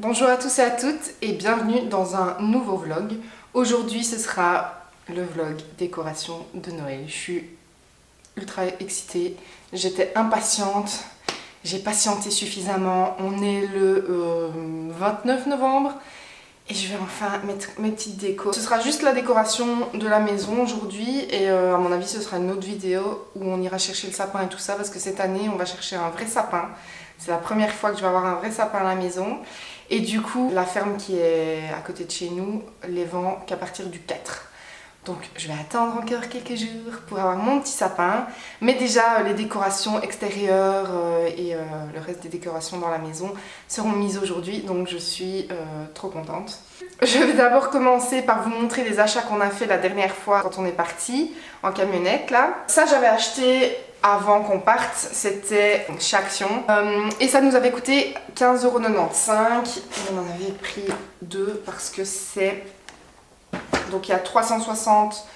Bonjour à tous et à toutes et bienvenue dans un nouveau vlog. Aujourd'hui ce sera le vlog décoration de Noël. Je suis ultra excitée, j'étais impatiente, j'ai patienté suffisamment. On est le 29 novembre et je vais enfin mettre mes petites décos. Ce sera juste la décoration de la maison aujourd'hui et à mon avis ce sera une autre vidéo où on ira chercher le sapin et tout ça parce que cette année on va chercher un vrai sapin. C'est la première fois que je vais avoir un vrai sapin à la maison. Et du coup, la ferme qui est à côté de chez nous les vend qu'à partir du 4. Donc je vais attendre encore quelques jours pour avoir mon petit sapin. Mais déjà, les décorations extérieures et le reste des décorations dans la maison seront mises aujourd'hui. Donc je suis trop contente. Je vais d'abord commencer par vous montrer les achats qu'on a fait la dernière fois quand on est parti en camionnette là. Ça, j'avais acheté avant qu'on parte, c'était chez Action et ça nous avait coûté 15,95 €. On en avait pris deux parce que c'est... Donc il y a 360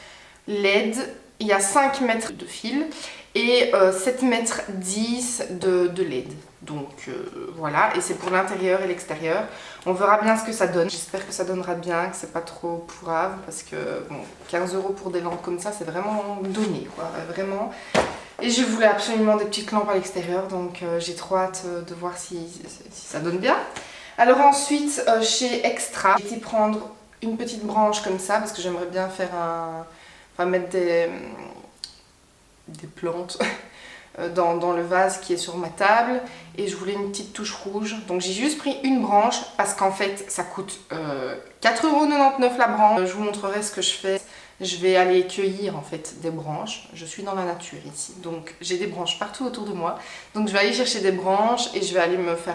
LED, il y a 5 mètres de fil et 7 mètres 10 de LED. Donc voilà, et c'est pour l'intérieur et l'extérieur. On verra bien ce que ça donne. J'espère que ça donnera bien, que c'est pas trop pourrave parce que bon, 15 € pour des lampes comme ça, c'est vraiment donné quoi, vraiment. Et je voulais absolument des petites lampes à l'extérieur, donc j'ai trop hâte de voir si ça donne bien. Alors ensuite, chez Extra, j'ai été prendre une petite branche comme ça, parce que j'aimerais bien faire enfin mettre des plantes dans le vase qui est sur ma table. Et je voulais une petite touche rouge. Donc j'ai juste pris une branche, parce qu'en fait, ça coûte 4,99 € la branche. Je vous montrerai ce que je fais. Je vais aller cueillir en fait des branches. Je suis dans la nature ici, donc j'ai des branches partout autour de moi. Donc je vais aller chercher des branches et je vais aller me faire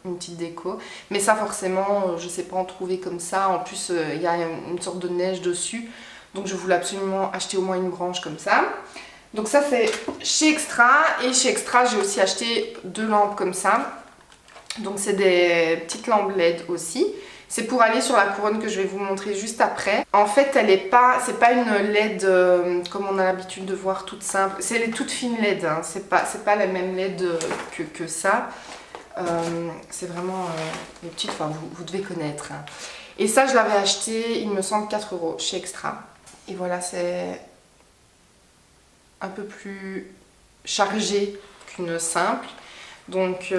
une petite déco. Mais ça forcément, je sais pas en trouver comme ça. En plus, il y a une sorte de neige dessus. Donc je voulais absolument acheter au moins une branche comme ça. Donc ça c'est chez Extra. Et chez Extra, j'ai aussi acheté 2 lampes comme ça. Donc c'est des petites lampes LED aussi. C'est pour aller sur la couronne que je vais vous montrer juste après. En fait, c'est pas une LED comme on a l'habitude de voir toute simple. C'est les toutes fines LED, hein. C'est pas la même LED que ça. C'est vraiment les petites, enfin vous devez connaître. Hein. Et ça, je l'avais acheté, il me semble 4 € chez Extra. Et voilà, c'est un peu plus chargé qu'une simple. Donc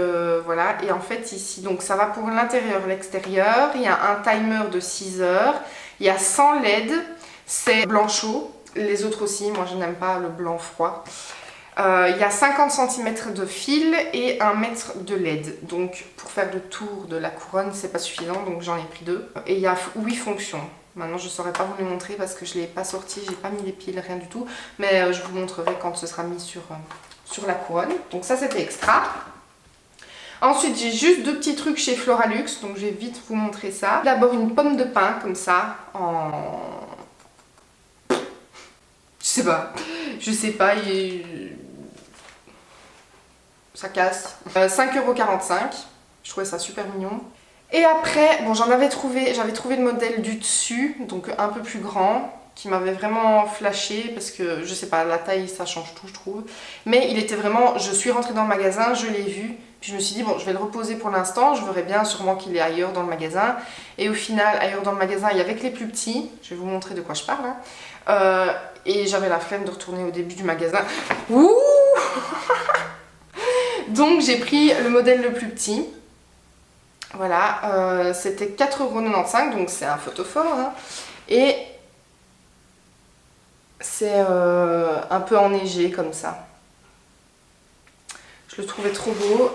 voilà, et en fait ici, donc ça va pour l'intérieur, l'extérieur, il y a un timer de 6 heures, il y a 100 LED, c'est blanc chaud, les autres aussi, moi je n'aime pas le blanc froid. Il y a 50 cm de fil et 1 mètre de LED, donc pour faire le tour de la couronne c'est pas suffisant, donc j'en ai pris 2. Et il y a 8 fonctions. Maintenant je ne saurais pas vous les montrer parce que je ne l'ai pas sorti, j'ai pas mis les piles, rien du tout, mais je vous montrerai quand ce sera mis sur la couronne. Donc ça c'était Extra. Ensuite, j'ai juste 2 petits trucs chez Floralux, donc je vais vite vous montrer ça. D'abord une pomme de pin, comme ça, je sais pas, ça casse. 5,45 €, je trouvais ça super mignon. Et après, bon j'avais trouvé le modèle du dessus, donc un peu plus grand, qui m'avait vraiment flashé parce que je sais pas, la taille ça change tout je trouve. Mais il était vraiment, je suis rentrée dans le magasin, je l'ai vu, puis je me suis dit bon je vais le reposer pour l'instant, je verrai bien sûrement qu'il est ailleurs dans le magasin. Et au final, ailleurs dans le magasin, il y avait que les plus petits, je vais vous montrer de quoi je parle. Hein. Et j'avais la flemme de retourner au début du magasin. Ouh Donc j'ai pris le modèle le plus petit. Voilà, c'était 4,95 €, donc c'est un photophore. Hein. Et c'est un peu enneigé comme ça. Je le trouvais trop beau.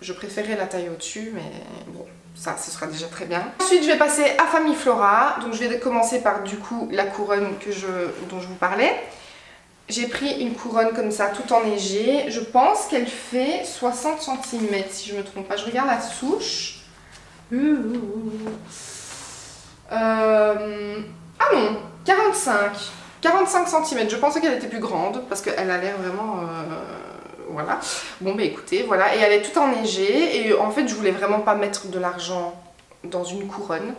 Je préférais la taille au-dessus, mais bon, ça, ce sera déjà très bien. Ensuite, je vais passer à Famille Flora. Donc, je vais commencer par, du coup, la couronne dont je vous parlais. J'ai pris une couronne comme ça, tout enneigée. Je pense qu'elle fait 60 cm, si je ne me trompe pas. Je regarde la souche. Ah non, 45 cm. Je pensais qu'elle était plus grande, parce qu'elle a l'air vraiment... voilà. Bon bah écoutez, voilà. Et elle est toute enneigée. Et en fait, je voulais vraiment pas mettre de l'argent dans une couronne.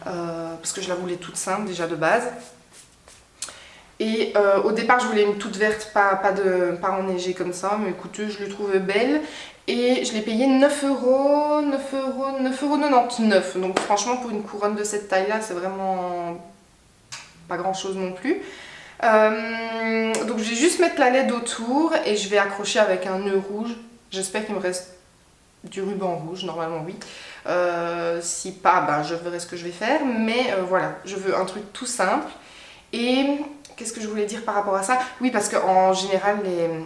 Parce que je la voulais toute simple déjà de base. Et au départ je voulais une toute verte, pas enneigée comme ça, mais écoutez, je l'ai trouvée belle. Et je l'ai payé 9,99 €. Donc franchement pour une couronne de cette taille là c'est vraiment pas grand chose non plus. Donc je vais juste mettre la LED autour et je vais accrocher avec un nœud rouge. J'espère qu'il me reste du ruban rouge, normalement oui. Si pas, ben, je verrai ce que je vais faire. Mais voilà, je veux un truc tout simple. Et qu'est-ce que je voulais dire par rapport à ça? Oui, parce qu'en général,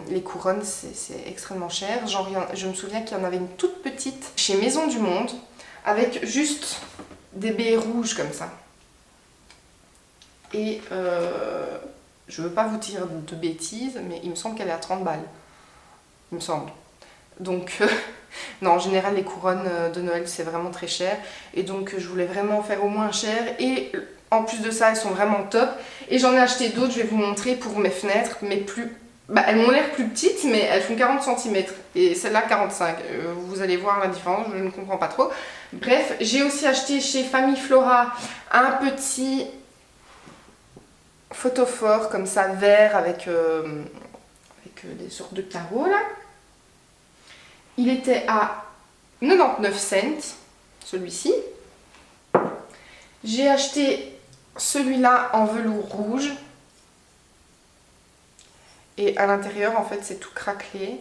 les couronnes, c'est extrêmement cher. Genre, je me souviens qu'il y en avait une toute petite chez Maison du Monde, avec juste des baies rouges comme ça. Et je veux pas vous dire de bêtises, mais il me semble qu'elle est à 30 balles. Il me semble. Donc, non, en général, les couronnes de Noël, c'est vraiment très cher. Et donc, je voulais vraiment faire au moins cher. Et en plus de ça, elles sont vraiment top. Et j'en ai acheté d'autres, je vais vous montrer pour mes fenêtres, mais plus... Bah, elles m'ont l'air plus petites, mais elles font 40 cm. Et celle-là, 45. Vous allez voir la différence, je ne comprends pas trop. Bref, j'ai aussi acheté chez Famille Flora un petit photophore comme ça, vert, avec des sortes de carreaux, là. Il était à 99 cents, celui-ci. J'ai acheté celui-là en velours rouge. Et à l'intérieur, en fait, c'est tout craquelé.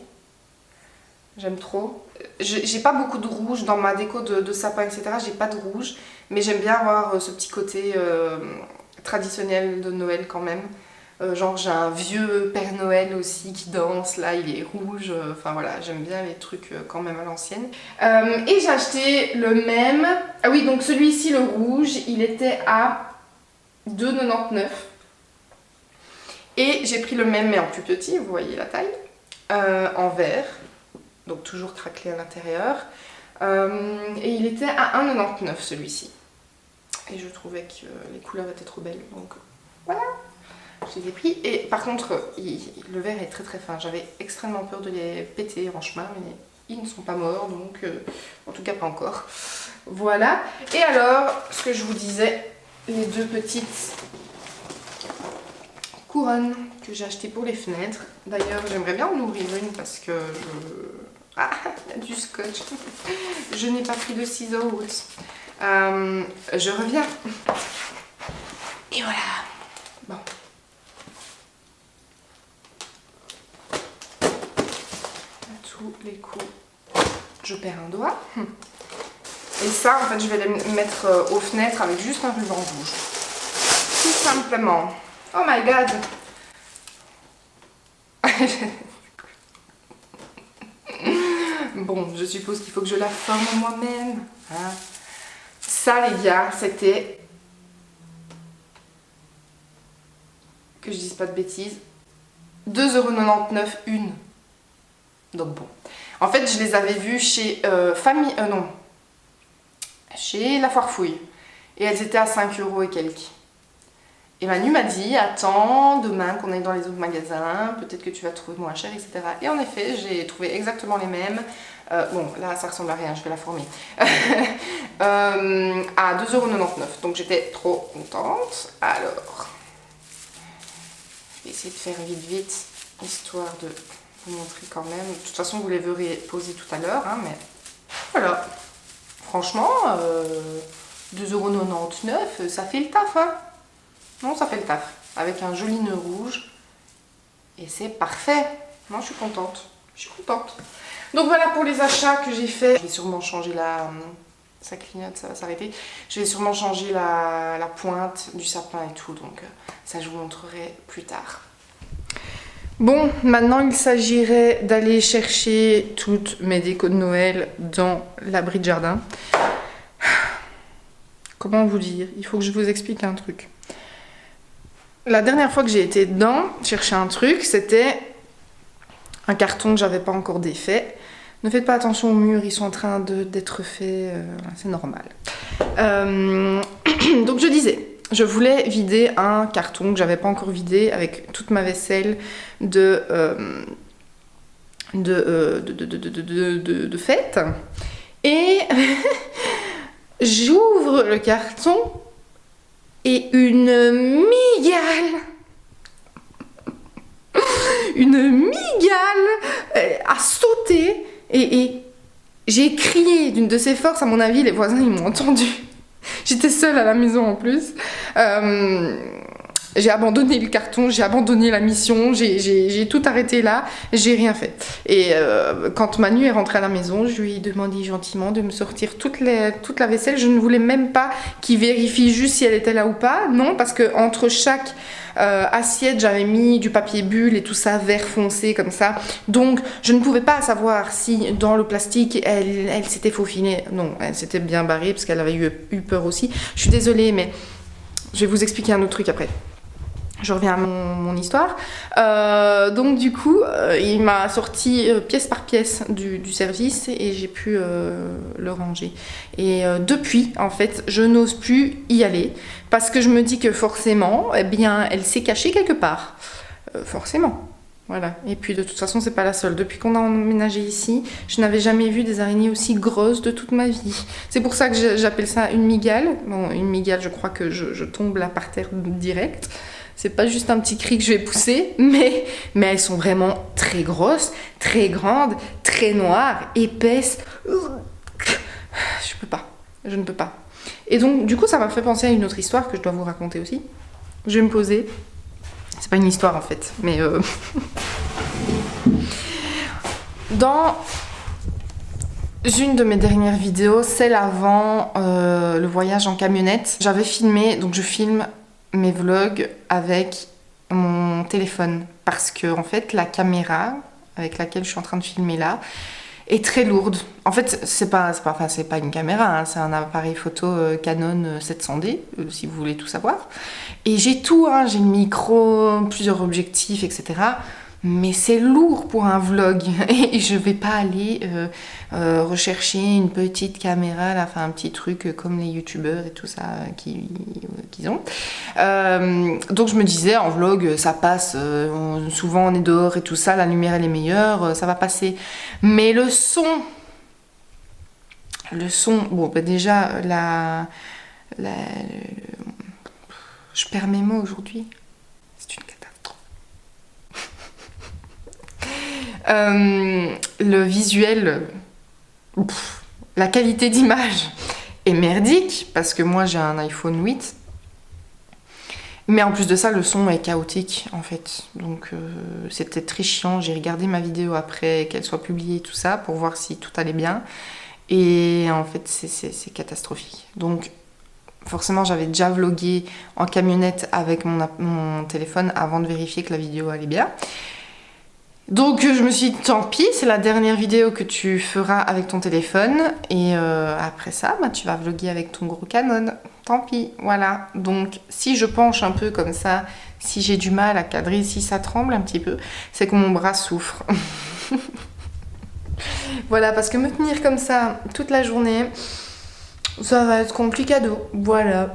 J'aime trop. J'ai pas beaucoup de rouge dans ma déco de sapin, etc. J'ai pas de rouge. Mais j'aime bien avoir ce petit côté traditionnel de Noël quand même. Genre j'ai un vieux Père Noël aussi qui danse, là il est rouge, enfin voilà, j'aime bien les trucs quand même à l'ancienne. Et j'ai acheté le même, ah oui donc celui-ci le rouge, il était à 2,99 €. Et j'ai pris le même mais en plus petit, vous voyez la taille, en vert, donc toujours craquelé à l'intérieur. Et il était à 1,99 € celui-ci. Et je trouvais que les couleurs étaient trop belles, donc voilà. Je les ai pris et par contre le verre est très très fin, j'avais extrêmement peur de les péter en chemin mais ils ne sont pas morts donc en tout cas pas encore. Voilà, et alors ce que je vous disais, les deux petites couronnes que j'ai achetées pour les fenêtres. D'ailleurs j'aimerais bien en ouvrir une parce que ah, il y a du scotch. Je n'ai pas pris de ciseaux. Je reviens. Et voilà. Bon. Tous les coups, je perds un doigt. Et ça, en fait, je vais les mettre aux fenêtres avec juste un ruban rouge. Tout simplement. Oh my god! Bon, je suppose qu'il faut que je la forme moi-même. Hein. Ça, les gars, c'était... Que je dise pas de bêtises. 2,99 € une. Donc bon. En fait, je les avais vus chez chez La Foire Fouille. Et elles étaient à 5 € et quelques. Et Manu m'a dit, attends, demain qu'on aille dans les autres magasins, peut-être que tu vas trouver moins cher, etc. Et en effet, j'ai trouvé exactement les mêmes. Bon, là, ça ressemble à rien, je vais la former. À 2,99 €. Donc j'étais trop contente. Alors, je vais essayer de faire vite, histoire de vous montrer quand même. De toute façon, vous les verrez poser tout à l'heure, hein, mais voilà. Franchement, 2,99 €, ça fait le taf, hein. Non, ça fait le taf. Avec un joli nœud rouge. Et c'est parfait. Non, je suis contente. Je suis contente. Donc voilà pour les achats que j'ai fait. Je vais sûrement changer la... Ça clignote, ça va s'arrêter. Je vais sûrement changer la pointe du sapin et tout. Donc ça, je vous montrerai plus tard. Bon, maintenant il s'agirait d'aller chercher toutes mes décos de Noël dans l'abri de jardin. Comment vous dire? Il faut que je vous explique un truc. La dernière fois que j'ai été dedans, chercher un truc, c'était un carton que j'avais pas encore défait. Ne faites pas attention aux murs, ils sont en train d'être faits, c'est normal. Donc je disais, je voulais vider un carton que j'avais pas encore vidé avec toute ma vaisselle de fête. Et j'ouvre le carton et une migale une migale a sauté et j'ai crié d'une de ses forces. À mon avis, les voisins, ils m'ont entendu. J'étais seule à la maison en plus. J'ai abandonné le carton, j'ai abandonné la mission, j'ai tout arrêté là, j'ai rien fait. Et quand Manu est rentré à la maison, je lui ai demandé gentiment de me sortir toute la vaisselle. Je ne voulais même pas qu'il vérifie juste si elle était là ou pas. Non, parce que entre chaque assiette, j'avais mis du papier bulle et tout ça, vert foncé comme ça. Donc, je ne pouvais pas savoir si dans le plastique, elle s'était faufilée. Non, elle s'était bien barrée parce qu'elle avait eu peur aussi. Je suis désolée, mais je vais vous expliquer un autre truc après. Je reviens à mon histoire. Donc du coup, il m'a sorti pièce par pièce du service et j'ai pu le ranger. Et depuis, en fait, je n'ose plus y aller parce que je me dis que forcément, eh bien, elle s'est cachée quelque part. Forcément. Voilà. Et puis de toute façon, c'est pas la seule. Depuis qu'on a emménagé ici, je n'avais jamais vu des araignées aussi grosses de toute ma vie. C'est pour ça que j'appelle ça une migale. Bon, une migale, je crois que je tombe là par terre direct. C'est pas juste un petit cri que je vais pousser, mais elles sont vraiment très grosses, très grandes, très noires, épaisses. Je ne peux pas. Et donc, du coup, ça m'a fait penser à une autre histoire que je dois vous raconter aussi. Je vais me poser. C'est pas une histoire en fait, mais dans une de mes dernières vidéos, celle avant le voyage en camionnette, j'avais filmé, donc je filme mes vlogs avec mon téléphone parce que en fait la caméra avec laquelle je suis en train de filmer là est très lourde. En fait, c'est pas une caméra, hein, c'est un appareil photo Canon 700D, si vous voulez tout savoir. Et j'ai tout, hein, j'ai le micro, plusieurs objectifs, etc. Mais c'est lourd pour un vlog et je vais pas aller rechercher une petite caméra, là, enfin un petit truc comme les youtubeurs et tout ça qu'ils ont. Donc je me disais en vlog ça passe, souvent on est dehors et tout ça, la lumière elle est meilleure, ça va passer. Mais le son, bon bah déjà je perds mes mots aujourd'hui. C'est une catastrophe. Le visuel, la qualité d'image est merdique parce que moi j'ai un iPhone 8. Mais en plus de ça, le son est chaotique en fait. Donc c'était très chiant. J'ai regardé ma vidéo après qu'elle soit publiée, tout ça, pour voir si tout allait bien. Et en fait, c'est catastrophique. Donc forcément, j'avais déjà vlogué en camionnette avec mon téléphone avant de vérifier que la vidéo allait bien. Donc je me suis dit, tant pis, c'est la dernière vidéo que tu feras avec ton téléphone. Et après ça, bah, tu vas vlogger avec ton gros Canon. Tant pis, voilà. Donc si je penche un peu comme ça, si j'ai du mal à cadrer, si ça tremble un petit peu, c'est que mon bras souffre. Voilà, parce que me tenir comme ça toute la journée, ça va être complicado. Voilà.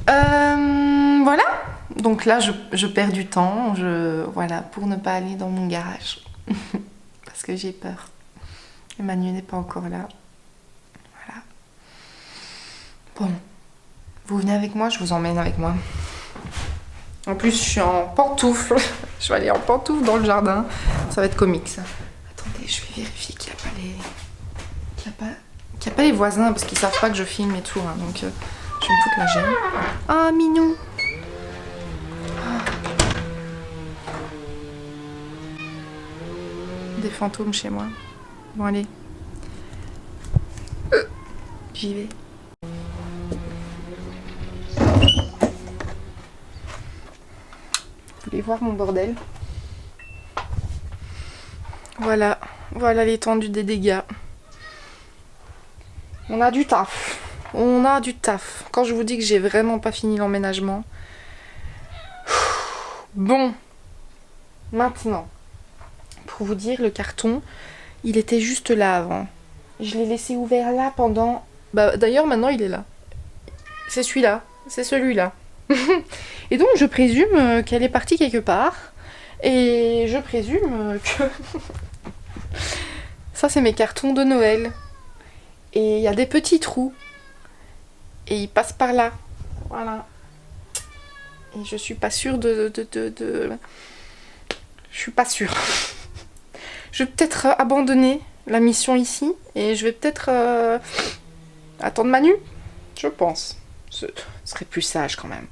Voilà. Donc là, je perds du temps, voilà, pour ne pas aller dans mon garage. Parce que j'ai peur. Emmanuel n'est pas encore là. Voilà. Bon. Vous venez avec moi, je vous emmène avec moi. En plus, je suis en pantoufles. Je vais aller en pantoufles dans le jardin. Ça va être comique, ça. Attendez, je vais vérifier qu'il n'y a pas les voisins, parce qu'ils savent pas que je filme et tout. Hein, donc, je vais me foutre la gêne. Ah, minou. Des fantômes chez moi. Bon, allez. J'y vais. Vous voulez voir mon bordel? Voilà. Voilà l'étendue des dégâts. On a du taf. On a du taf. Quand je vous dis que j'ai vraiment pas fini l'emménagement. Bon. Maintenant. Pour vous dire, le carton, il était juste là avant. Je l'ai laissé ouvert là pendant... Bah, d'ailleurs, maintenant, il est là. C'est celui-là. C'est celui-là. Et donc, je présume qu'elle est partie quelque part. Et je présume que... Ça, c'est mes cartons de Noël. Et il y a des petits trous. Et ils passent par là. Voilà. Et je suis pas sûre de Je suis pas sûre. Je vais peut-être abandonner la mission ici et je vais peut-être attendre Manu. Je pense. Ce serait plus sage quand même.